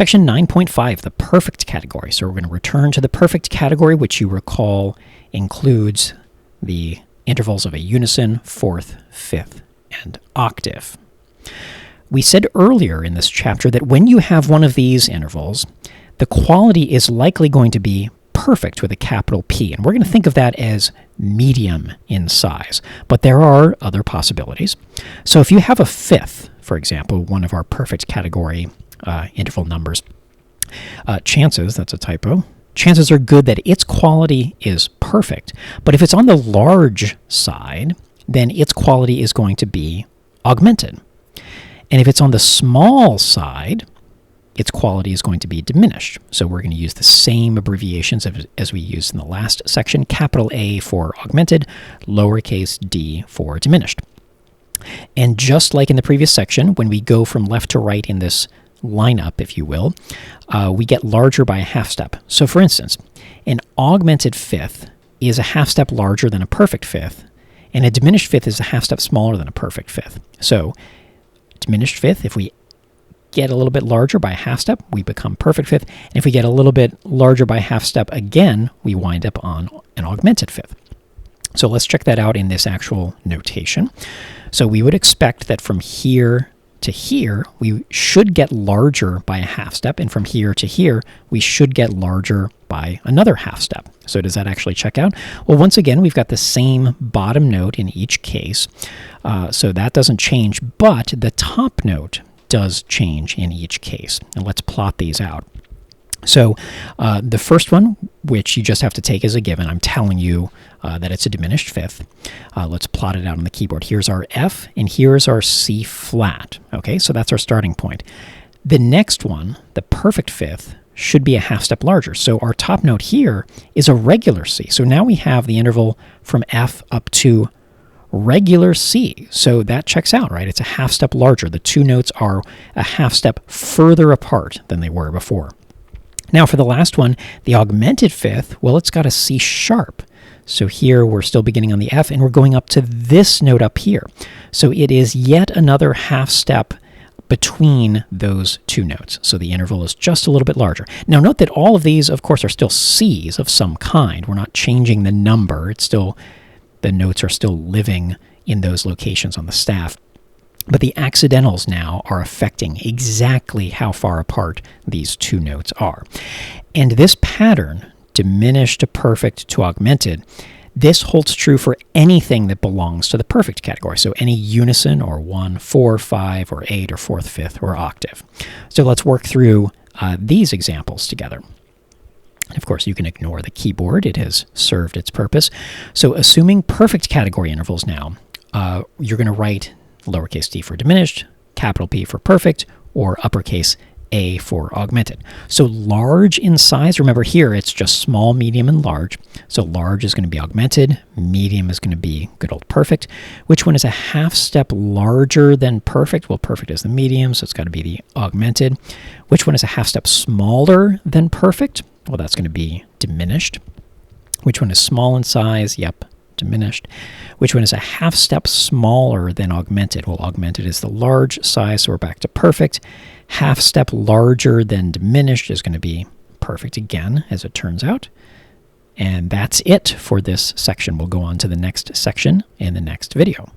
Section 9.5, the perfect category. So we're going to return to the perfect category, which you recall includes the intervals of a unison, fourth, fifth, and octave. We said earlier in this chapter that when you have one of these intervals, the quality is likely going to be perfect with a capital P, and we're going to think of that as medium in size, but there are other possibilities. So if you have a fifth, for example, one of our perfect category interval numbers, chances, that's a typo, chances are good that its quality is perfect, but if it's on the large side, then its quality is going to be augmented. And if it's on the small side, its quality is going to be diminished. So we're going to use the same abbreviations as we used in the last section, capital A for augmented, lowercase d for diminished. And just like in the previous section, when we go from left to right in this lineup, if you will, we get larger by a half step. So for instance, an augmented fifth is a half step larger than a perfect fifth, and a diminished fifth is a half step smaller than a perfect fifth. So diminished fifth, if we get a little bit larger by a half step, we become perfect fifth. And if we get a little bit larger by a half step again, we wind up on an augmented fifth. So let's check that out in this actual notation. So we would expect that from here to here, we should get larger by a half step, and from here to here, we should get larger by another half step. So does that actually check out? Well, once again, we've got the same bottom note in each case, so that doesn't change, but the top note does change in each case. And let's plot these out. So the first one, which you just have to take as a given, I'm telling you that it's a diminished fifth. Let's plot it out on the keyboard. Here's our F, and here's our C flat. Okay, so that's our starting point. The next one, the perfect fifth, should be a half step larger. So our top note here is a regular C. So now we have the interval from F up to regular C. So that checks out, right? It's a half step larger. The two notes are a half step further apart than they were before. Now for the last one, the augmented fifth, well, it's got a C sharp. So here we're still beginning on the F, and we're going up to this note up here. So it is yet another half step between those two notes. So the interval is just a little bit larger. Now note that all of these, of course, are still C's of some kind. We're not changing the number. It's still, the notes are still living in those locations on the staff. But the accidentals now are affecting exactly how far apart these two notes are. And this pattern, diminished to perfect to augmented, this holds true for anything that belongs to the perfect category. So any unison or 1, 4, 5, or 8, or fourth, fifth, or octave. So let's work through these examples together. And of course, you can ignore the keyboard. It has served its purpose. So assuming perfect category intervals now, you're going to write lowercase d for diminished, capital P for perfect, or uppercase A for augmented. So large in size, remember here it's just small, medium, and large. So large is going to be augmented, medium is going to be good old perfect. Which one is a half step larger than perfect? Well, perfect is the medium, so it's got to be the augmented. Which one is a half step smaller than perfect? Well, that's going to be diminished. Which one is small in size? Yep, diminished. Which one is a half step smaller than augmented? Well, augmented is the large size, so we're back to perfect. Half step larger than diminished is going to be perfect again, as it turns out. And that's it for this section. We'll go on to the next section in the next video.